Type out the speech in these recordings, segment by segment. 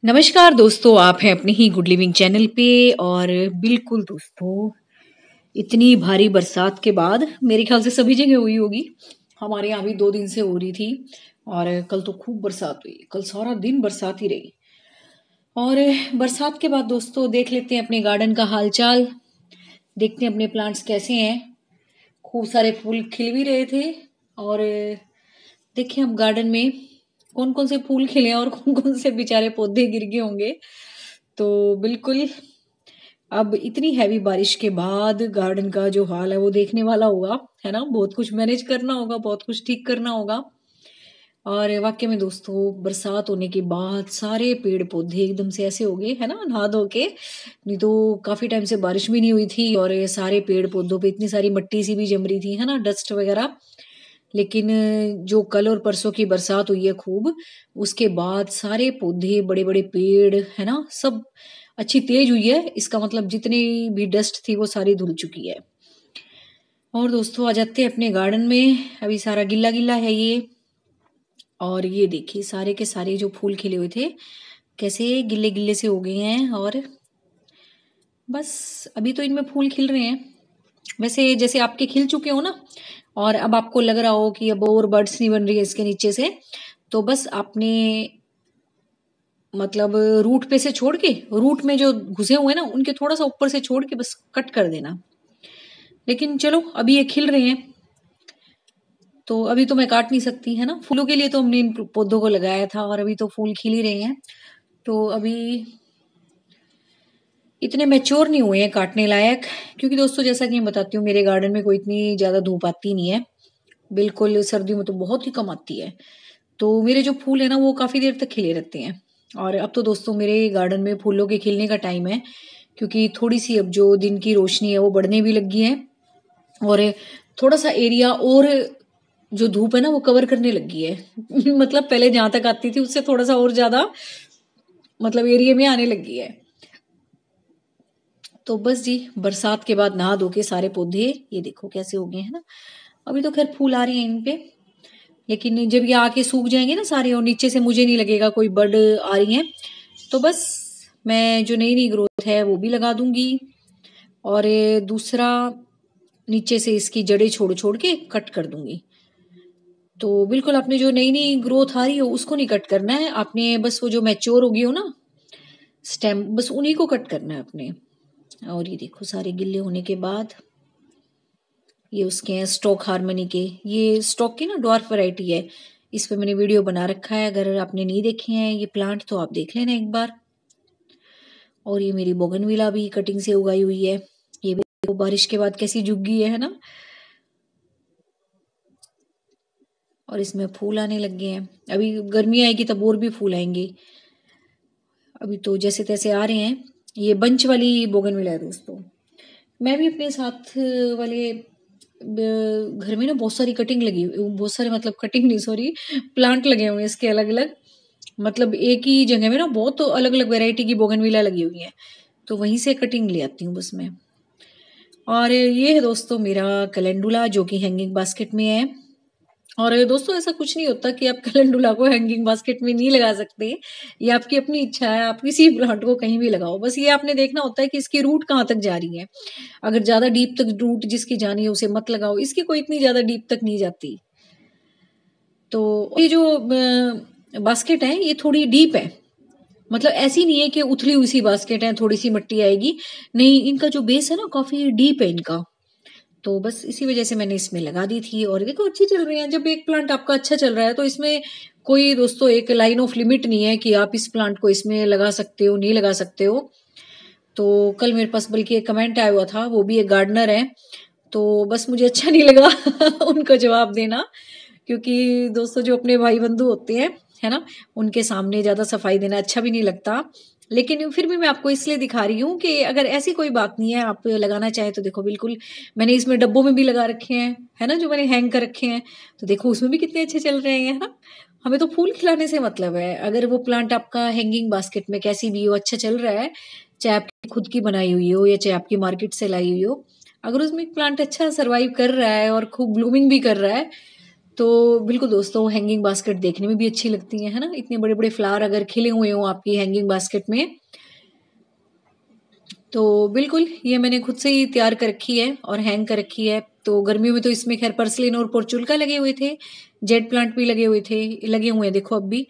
नमस्कार दोस्तों, आप हैं अपनी ही गुड लिविंग चैनल पे। और बिल्कुल दोस्तों, इतनी भारी बरसात के बाद मेरे ख्याल से सभी जगह हुई होगी। हमारे यहाँ भी 2 दिन से हो रही थी और कल तो खूब बरसात हुई। कल सारा दिन बरसात ही रही। और बरसात के बाद दोस्तों देख लेते हैं अपने गार्डन का हालचाल। देखते हैं अपने प्लांट्स कैसे हैं। खूब सारे फूल खिल भी रहे थे। और देखिए हम गार्डन में कौन कौन से फूल खिले हैं और कौन कौन से बेचारे पौधे गिर गए होंगे। तो बिल्कुल अब इतनी हैवी बारिश के बाद गार्डन का जो हाल है वो देखने वाला होगा, है ना। बहुत कुछ मैनेज करना होगा, बहुत कुछ ठीक करना होगा। और वाकई में दोस्तों, बरसात होने के बाद सारे पेड़ पौधे एकदम से ऐसे हो गए, है ना, नहा धो के। नहीं तो काफी टाइम से बारिश भी नहीं हुई थी और ये सारे पेड़ पौधों पे इतनी सारी मट्टी सी भी जम रही थी, है ना, डस्ट वगैरह। लेकिन जो कल और परसों की बरसात हुई है खूब, उसके बाद सारे पौधे, बड़े बड़े पेड़, है ना, सब अच्छी तेज हुई है। इसका मतलब जितनी भी डस्ट थी वो सारी धुल चुकी है। और दोस्तों आ जाते हैं अपने गार्डन में। अभी सारा गिल्ला गिल्ला है ये। और ये देखिए सारे के सारे जो फूल खिले हुए थे कैसे गिल्ले गिल्ले से हो गए हैं। और बस अभी तो इनमें फूल खिल रहे हैं। वैसे जैसे आपके खिल चुके हो ना, और अब आपको लग रहा हो कि अब और बर्ड्स नहीं बन रही है इसके नीचे से, तो बस आपने मतलब रूट पे से छोड़ के, रूट में जो घुसे हुए हैं ना उनके थोड़ा सा ऊपर से छोड़ के बस कट कर देना। लेकिन चलो अभी ये खिल रहे हैं तो अभी तो मैं काट नहीं सकती, है ना। फूलों के लिए तो हमने इन पौधों को लगाया था और अभी तो फूल खिल ही रहे हैं। तो अभी इतने मैच्योर नहीं हुए हैं काटने लायक। क्योंकि दोस्तों जैसा कि मैं बताती हूँ, मेरे गार्डन में कोई इतनी ज्यादा धूप आती नहीं है। बिल्कुल सर्दियों में तो बहुत ही कम आती है। तो मेरे जो फूल है ना वो काफी देर तक खिले रहते हैं। और अब तो दोस्तों मेरे गार्डन में फूलों के खिलने का टाइम है। क्योंकि थोड़ी सी अब जो दिन की रोशनी है वो बढ़ने भी लगी है। और थोड़ा सा एरिया और जो धूप है ना वो कवर करने लगी है। मतलब पहले जहां तक आती थी उससे थोड़ा सा और ज्यादा मतलब एरिया में आने लगी है। तो बस जी, बरसात के बाद नहा धो के सारे पौधे ये देखो कैसे हो गए हैं ना। अभी तो खैर फूल आ रहे हैं इन पे। लेकिन जब ये आके सूख जाएंगे ना सारे और नीचे से मुझे नहीं लगेगा कोई बर्ड आ रही है, तो बस मैं जो नई नई ग्रोथ है वो भी लगा दूंगी। और ये दूसरा नीचे से इसकी जड़ें छोड़ छोड़ के कट कर दूंगी। तो बिल्कुल आपने जो नई नई ग्रोथ आ रही हो उसको नहीं कट करना है आपने, बस वो जो मैच्योर होगी हो ना स्टेम, बस उन्हीं को कट करना है आपने। और ये देखो सारे गिल्ले होने के बाद ये उसके हैं स्टॉक हार्मनी के। ये स्टॉक की ना डॉर्फ वैरायटी है। इस पे मैंने वीडियो बना रखा है, अगर आपने नहीं देखे हैं ये प्लांट तो आप देख लेना एक बार। और ये मेरी बोगनविला भी कटिंग से उगाई हुई है। ये भी देखो बारिश के बाद कैसी झुक गई है ना। और इसमें फूल आने लग गए हैं। अभी गर्मी आएगी तब और भी फूल आएंगे। अभी तो जैसे तैसे आ रहे हैं। ये बंच वाली बोगनविला है दोस्तों। मैं भी अपने साथ वाले घर में ना बहुत सारी कटिंग लगी हुई, बहुत सारे मतलब कटिंग नहीं सॉरी, प्लांट लगे हुए हैं इसके अलग अलग। मतलब एक ही जगह में ना बहुत अलग अलग वैरायटी की बोगनविला लगी हुई है। तो वहीं से कटिंग ले आती हूँ बस मैं। और ये है दोस्तों मेरा कैलेंडुला जो कि हैंगिंग बास्केट में है। और दोस्तों ऐसा कुछ नहीं होता कि आप कैलेंडुला को हैंगिंग बास्केट में नहीं लगा सकते। ये आपकी अपनी इच्छा है, आप किसी प्लांट को कहीं भी लगाओ। बस ये आपने देखना होता है कि इसकी रूट कहाँ तक जा रही है। अगर ज्यादा डीप तक रूट जिसकी जानी है उसे मत लगाओ, इसकी कोई इतनी ज्यादा डीप तक नहीं जाती। तो ये जो बास्केट है ये थोड़ी डीप है। मतलब ऐसी नहीं है कि उथली हुई सी बास्केट है थोड़ी सी मिट्टी आएगी। नहीं, इनका जो बेस है ना काफी डीप है इनका। तो बस इसी वजह से मैंने इसमें लगा दी थी। और देखो अच्छी चल रही है। जब एक प्लांट आपका अच्छा चल रहा है तो इसमें कोई दोस्तों एक लाइन ऑफ लिमिट नहीं है कि आप इस प्लांट को इसमें लगा सकते हो नहीं लगा सकते हो। तो कल मेरे पास बल्कि एक कमेंट आया हुआ था, वो भी एक गार्डनर है। तो बस मुझे अच्छा नहीं लगा उनको जवाब देना। क्योंकि दोस्तों जो अपने भाई बंधु होते हैं, है ना, उनके सामने ज्यादा सफाई देना अच्छा भी नहीं लगता। लेकिन फिर भी मैं आपको इसलिए दिखा रही हूँ कि अगर ऐसी कोई बात नहीं है, आप लगाना चाहे तो देखो बिल्कुल। मैंने इसमें डब्बों में भी लगा रखे हैं, है ना, जो मैंने हैंग कर रखे हैं। तो देखो उसमें भी कितने अच्छे चल रहे हैं, है ना। हमें तो फूल खिलाने से मतलब है। अगर वो प्लांट आपका हैंगिंग बास्केट में कैसी भी हो अच्छा चल रहा है, चाहे आपकी खुद की बनाई हुई हो या चाहे आपकी मार्केट से लाई हुई हो, अगर उसमें एक प्लांट अच्छा सरवाइव कर रहा है और खूब ब्लूमिंग भी कर रहा है, तो बिल्कुल दोस्तों, हैंगिंग बास्केट देखने में भी अच्छी लगती है ना? इतने बड़े बड़े फ्लावर अगर खिले हुए हों आपकी हैंगिंग बास्केट में, तो बिल्कुल ये मैंने खुद से ही तैयार कर रखी है और हैंग कर रखी है। तो गर्मियों में तो इसमें खैर पर्सलिन और पोर्चुल्का लगे हुए थे, जेड प्लांट भी लगे हुए थे, लगे हुए हैं देखो अब भी।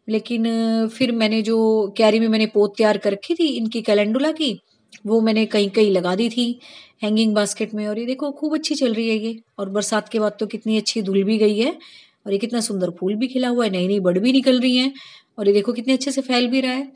लेकिन फिर मैंने जो क्यारी में मैंने पोत तैयार कर रखी थी इनकी कैलेंडुला की, वो मैंने कहीं कहीं लगा दी थी हैंगिंग बास्केट में, और ये देखो खूब अच्छी चल रही है ये। और बरसात के बाद तो कितनी अच्छी धुल भी गई है, और ये कितना सुंदर फूल भी खिला हुआ है, नई नई बड़ भी निकल रही हैं, और ये देखो कितने अच्छे से फैल भी रहा है।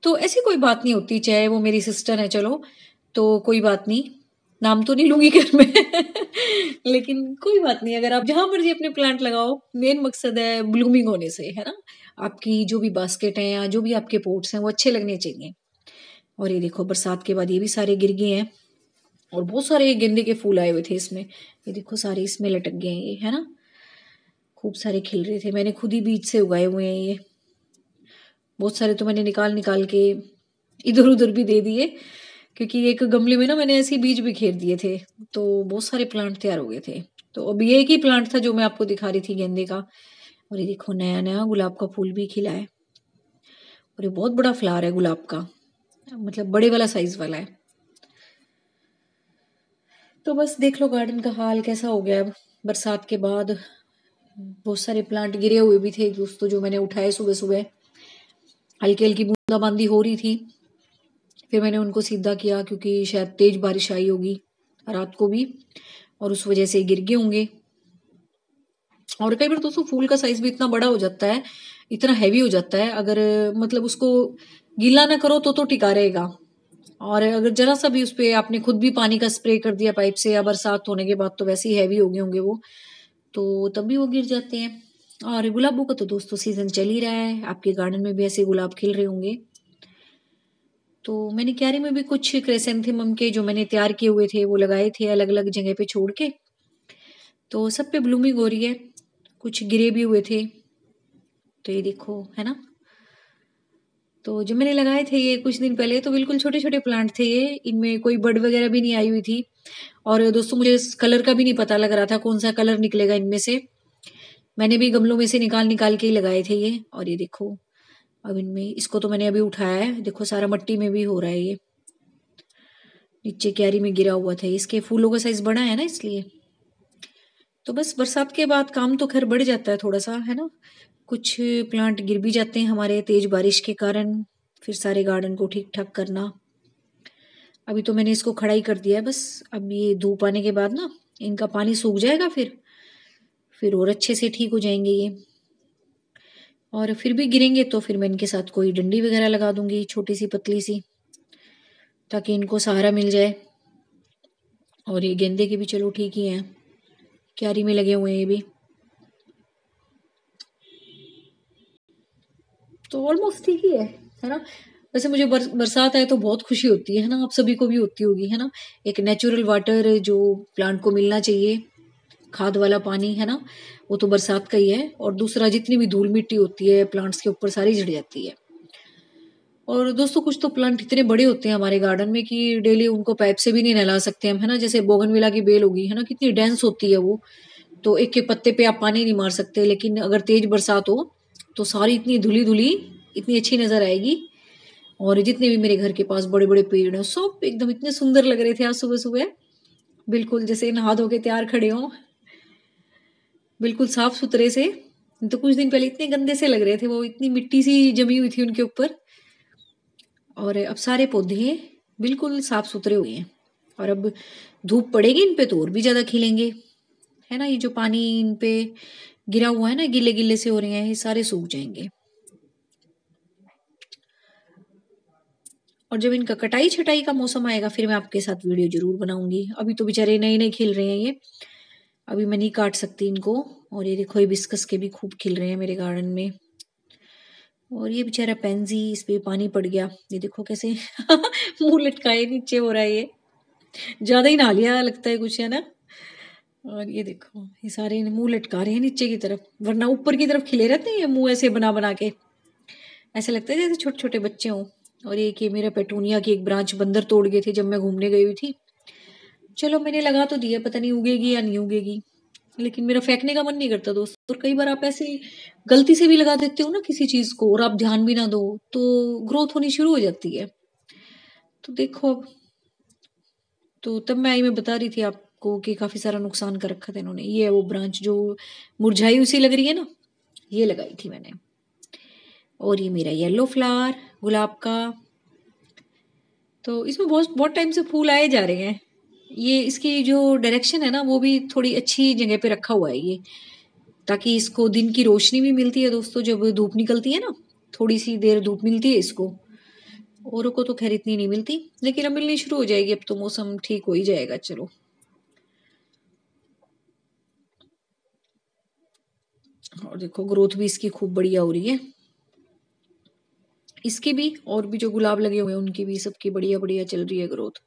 तो ऐसी कोई बात नहीं होती, चाहे वो मेरी सिस्टर है चलो, तो कोई बात नहीं, नाम तो नहीं लूंगी घर में लेकिन कोई बात नहीं, अगर आप जहां मर्जी अपने प्लांट लगाओ, मेन मकसद है ब्लूमिंग होने से, है ना? आपकी जो भी बास्केट है या जो भी आपके पोट्स हैं वो अच्छे लगने चाहिए। और ये देखो बरसात के बाद ये भी सारे गिर गए हैं, और बहुत सारे गेंदे के फूल आए हुए थे इसमें, ये देखो सारे इसमें लटक गए हैं ये, है ना? खूब सारे खिल रहे थे, मैंने खुद ही बीज से उगाए हुए हैं ये। बहुत सारे तो मैंने निकाल निकाल के इधर उधर भी दे दिए, क्योंकि एक गमले में ना मैंने ऐसे बीज बिखेर दिए थे, तो बहुत सारे प्लांट तैयार हो गए थे। तो अब ये एक ही प्लांट था जो मैं आपको दिखा रही थी गेंदे का, और ये देखो नया नया गुलाब का फूल भी खिला है, और ये बहुत बड़ा फ्लावर है गुलाब का, मतलब बड़े वाला साइज वाला है। तो बस देख लो गार्डन का हाल कैसा हो गया अब बरसात के बाद। बहुत सारे प्लांट गिरे हुए भी थे दोस्तों जो मैंने उठाए सुबह सुबह, हल्की हल्की बूंदाबांदी हो रही थी, फिर मैंने उनको सीधा किया क्योंकि शायद तेज बारिश आई होगी रात को भी, और उस वजह से गिर गए होंगे। और कई बार दोस्तों फूल का साइज भी इतना बड़ा हो जाता है, इतना हैवी हो जाता है, अगर मतलब उसको गीला ना करो तो टिका रहेगा, और अगर जरा सा भी उस पे आपने खुद भी पानी का स्प्रे कर दिया पाइप से या बरसात होने के बाद, तो वैसे ही हैवी हो गए होंगे वो, तो तब भी वो गिर जाते हैं। और गुलाबों का तो दोस्तों सीजन चल ही रहा है, आपके गार्डन में भी ऐसे गुलाब खिल रहे होंगे। तो मैंने क्यारी में भी कुछ क्रेसेंथेमम के जो मैंने तैयार किए हुए थे वो लगाए थे अलग अलग जगह पे छोड़ के, तो सब पे ब्लूमिंग हो रही है, कुछ गिरे भी हुए थे, तो ये देखो, है ना? तो जो मैंने लगाए थे ये कुछ दिन पहले, तो बिल्कुल छोटे छोटे प्लांट थे ये, इनमें कोई बड वगैरह भी नहीं आई हुई थी, और दोस्तों मुझे इस कलर का भी नहीं पता लग रहा था कौन सा कलर निकलेगा इनमें से। मैंने भी गमलों में से निकाल निकाल के ही लगाए थे ये, और ये देखो अब इनमें, इसको तो मैंने अभी उठाया है, देखो सारा मट्टी में भी हो रहा है ये, नीचे क्यारी में गिरा हुआ था, इसके फूलों का साइज बड़ा है ना इसलिए। तो बस बरसात के बाद काम तो खैर बढ़ जाता है थोड़ा सा, है ना? कुछ प्लांट गिर भी जाते हैं हमारे तेज बारिश के कारण, फिर सारे गार्डन को ठीक ठाक करना। अभी तो मैंने इसको खड़ा ही कर दिया है बस, अब ये धूप आने के बाद ना इनका पानी सूख जाएगा, फिर और अच्छे से ठीक हो जाएंगे ये। और फिर भी गिरेंगे तो फिर मैं इनके साथ कोई डंडी वगैरह लगा दूंगी छोटी सी पतली सी, ताकि इनको सहारा मिल जाए। और ये गेंदे के भी चलो ठीक ही हैं, क्यारी में लगे हुए हैं ये भी, तो ऑलमोस्ट ठीक ही है ना? वैसे मुझे बरसात आए तो बहुत खुशी होती है ना? आप सभी को भी होती होगी, है ना? एक नेचुरल वाटर जो प्लांट को मिलना चाहिए, खाद वाला पानी, है ना? वो तो बरसात का ही है, और दूसरा जितनी भी धूल मिट्टी होती है प्लांट्स के ऊपर सारी झड़ जाती है। और दोस्तों कुछ तो प्लांट इतने बड़े होते हैं हमारे गार्डन में कि डेली उनको पाइप से भी नहीं नहला सकते हम, है ना? जैसे बोगनविला की बेल होगी, है ना, कितनी डेंस होती है वो, तो एक के पत्ते पे आप पानी नहीं मार सकते, लेकिन अगर तेज बरसात हो तो सारी इतनी धुली धुली इतनी अच्छी नजर आएगी। और जितने भी मेरे घर के पास बड़े बड़े पेड़ हैं सब एकदम इतने सुंदर लग रहे थे आज सुबह सुबह, बिल्कुल जैसे नहा धो के तैयार खड़े हों, बिल्कुल साफ सुथरे से। तो कुछ दिन पहले इतने गंदे से लग रहे थे वो, इतनी मिट्टी सी जमी हुई थी उनके ऊपर, और अब सारे पौधे बिल्कुल साफ सुथरे हुए हैं। और अब धूप पड़ेगी इन पे तो और भी ज्यादा खिलेंगे, है ना? ये जो पानी इन पे गिरा हुआ है ना, गिले गिले से हो रहे हैं, ये सारे सूख जाएंगे। और जब इनका कटाई छटाई का मौसम आएगा फिर मैं आपके साथ वीडियो जरूर बनाऊंगी, अभी तो बेचारे नए नए खिल रहे हैं ये, अभी मैं नहीं काट सकती इनको। और ये देखो हिबिस्कस के भी खूब खिल रहे हैं मेरे गार्डन में। और ये बेचारा पेंजी, इस पे पानी पड़ गया, ये देखो कैसे मुंह लटकाए नीचे हो रहा है ये, ज्यादा ही नहा लिया लगता है कुछ, है ना? और ये देखो ये सारे मुंह लटका रहे हैं नीचे की तरफ, वरना ऊपर की तरफ खिले रहते हैं ये मुंह ऐसे बना बना के, ऐसे लगता है जैसे छोटे छोटे बच्चे हों। और एक ये मेरा पेटूनिया की एक ब्रांच बंदर तोड़ गए थे जब मैं घूमने गई हुई थी, चलो मैंने लगा तो दिया, पता नहीं उगेगी या नहीं उगेगी, लेकिन मेरा फेंकने का मन नहीं करता दोस्त। और कई बार आप ऐसे गलती से भी लगा देते हो ना किसी चीज को और आप ध्यान भी ना दो तो ग्रोथ होनी शुरू हो जाती है। तो देखो अब, तो तब मैं आई मैं बता रही थी आपको कि काफी सारा नुकसान कर रखा था इन्होंने। ये है वो ब्रांच जो मुरझाई उसी लग रही है ना, ये लगाई थी मैंने। और ये मेरा येलो फ्लावर गुलाब का, तो इसमें बहुत बहुत टाइम से फूल आए जा रहे हैं। ये इसकी जो डायरेक्शन है ना वो भी थोड़ी अच्छी जगह पे रखा हुआ है ये, ताकि इसको दिन की रोशनी भी मिलती है दोस्तों। जब धूप निकलती है ना, थोड़ी सी देर धूप मिलती है इसको, औरों को तो खैर इतनी नहीं मिलती, लेकिन अब मिलनी शुरू हो जाएगी। अब तो मौसम ठीक हो ही जाएगा। चलो, और देखो ग्रोथ भी इसकी खूब बढ़िया हो रही है, इसकी भी और भी जो गुलाब लगे हुए हैं उनकी भी, सबकी बढ़िया बढ़िया चल रही है ग्रोथ।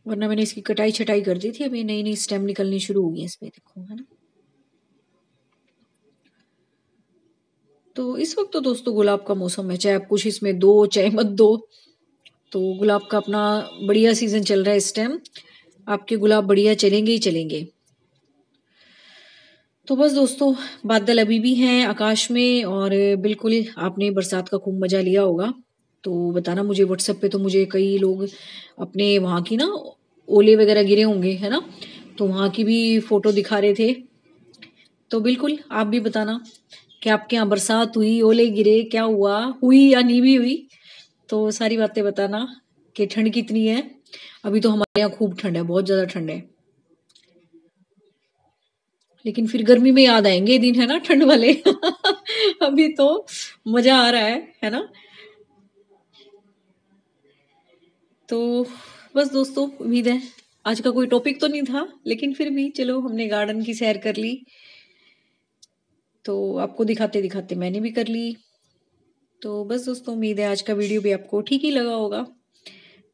वरना मैंने इसकी कटाई छटाई कर दी थी, अभी नई नई स्टेम निकलनी शुरू हो गई इसमें, देखो है ना। तो इस वक्त तो दोस्तों गुलाब का मौसम है, चाहे आप कुछ इसमें दो चाहे मत दो, तो गुलाब का अपना बढ़िया सीजन चल रहा है इस टाइम। आपके गुलाब बढ़िया चलेंगे ही चलेंगे। तो बस दोस्तों, बादल अभी भी हैं आकाश में, और बिल्कुल आपने बरसात का खूब मजा लिया होगा। तो बताना मुझे व्हाट्सएप पे, तो मुझे कई लोग अपने वहाँ की ना ओले वगैरह गिरे होंगे है ना, तो वहाँ की भी फोटो दिखा रहे थे। तो बिल्कुल आप भी बताना कि आपके यहाँ बरसात हुई, ओले गिरे, क्या हुआ, हुई या नहीं भी हुई। तो सारी बातें बताना कि ठंड कितनी है। अभी तो हमारे यहाँ खूब ठंड है, बहुत ज्यादा ठंड है। लेकिन फिर गर्मी में याद आएंगे ये दिन है ना, ठंड वाले। अभी तो मजा आ रहा है ना। तो बस दोस्तों, उम्मीद है आज का कोई टॉपिक तो नहीं था, लेकिन फिर भी चलो हमने गार्डन की सैर कर ली, तो आपको दिखाते दिखाते मैंने भी कर ली। तो बस दोस्तों, उम्मीद है आज का वीडियो भी आपको ठीक ही लगा होगा।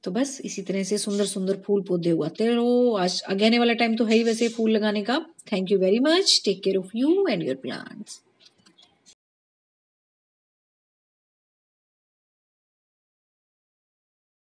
तो बस इसी तरह से सुंदर सुंदर फूल पौधे उगाते रहो। आज आगे आने वाला टाइम तो है ही वैसे फूल लगाने का। Thank you very much, take care of you and your plants.